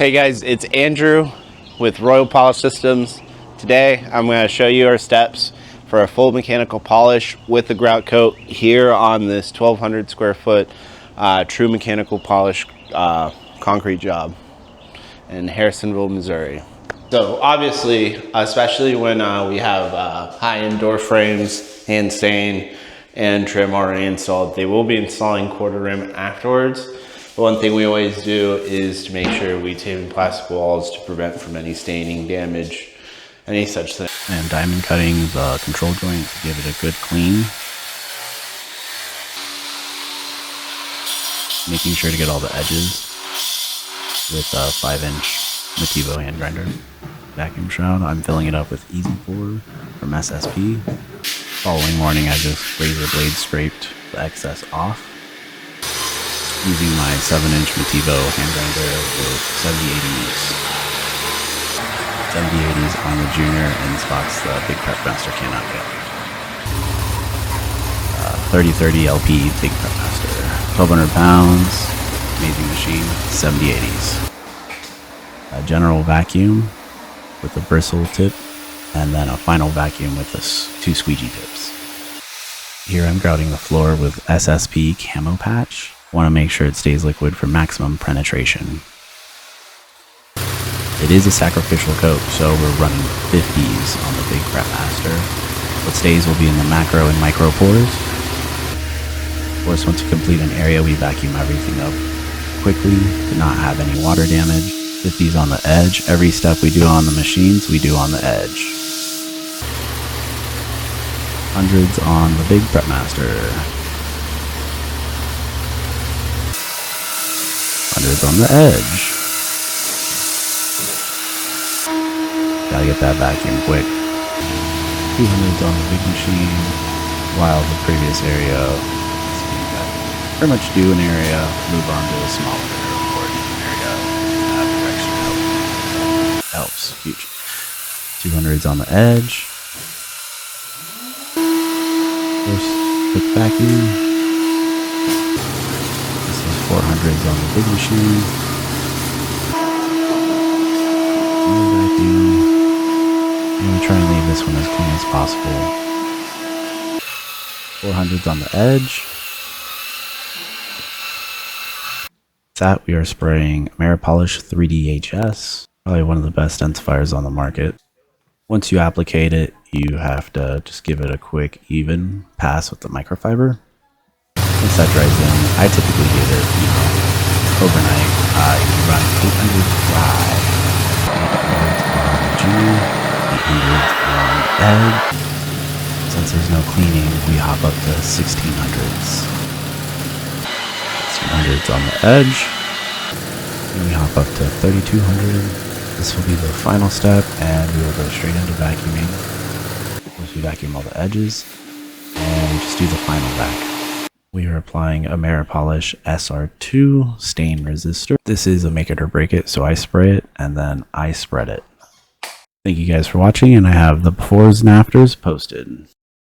Hey guys, it's Andrew with Royal Polish Systems. Today I'm going to show you our steps for a full mechanical polish with the grout coat here on this 1,200 square foot true mechanical polish concrete job in Harrisonville, Missouri. So obviously, especially when we have high-end door frames, hand stain, and trim already installed, they will be installing quarter rim afterwards. The one thing we always do is to make sure we tape in plastic walls to prevent from any staining, damage, any such thing. And diamond cutting the control joint to give it a good clean. Making sure to get all the edges with a 5-inch Motivo hand grinder. Vacuum shroud, I'm filling it up with Easy Pour from SSP. Following morning, I just razor blade scraped the excess off. Using my 7-inch Motivo hand grinder with 70/80s. 70/80s on the junior in spots the big prep master cannot get. 30/30 LP big prep master. 1,200 pounds, amazing machine, 70/80s. A general vacuum with a bristle tip, and then a final vacuum with the 2 squeegee tips. Here I'm grouting the floor with SSP camo patch. Want to make sure it stays liquid for maximum penetration. It is a sacrificial coat, so we're running 50s on the big prep master. What stays will be in the macro and micro pores. Of course, once we complete an area, we vacuum everything up quickly to not have any water damage. 50s on the edge. Every step we do on the machines, we do on the edge. 100s on the big prep master. 100s on the edge. Gotta get that vacuum quick. 200s on the big machine, while the previous area, pretty much do an area, move on to a smaller area. That direction helps. Huge. 200s on the edge. First, quick vacuum. 400s on the big machine. More vacuum. And we try and leave this one as clean as possible. 400s on the edge. With that, we are spraying Ameripolish 3D HS. Probably one of the best densifiers on the market. Once you applicate it, you have to just give it a quick, even pass with the microfiber. Once that dries in, I typically give it, overnight. You run 800 dry, 800 on junior, 800 on edge. Since there's no cleaning, we hop up to 1600s. 1600s on the edge, and we hop up to 3200. This will be the final step, and we will go straight into vacuuming. Once we vacuum all the edges, and just do the final vac. We are applying Ameripolish SR2 stain resistor. This is a make it or break it, so I spray it and then I spread it. Thank you guys for watching, and I have the befores and afters posted.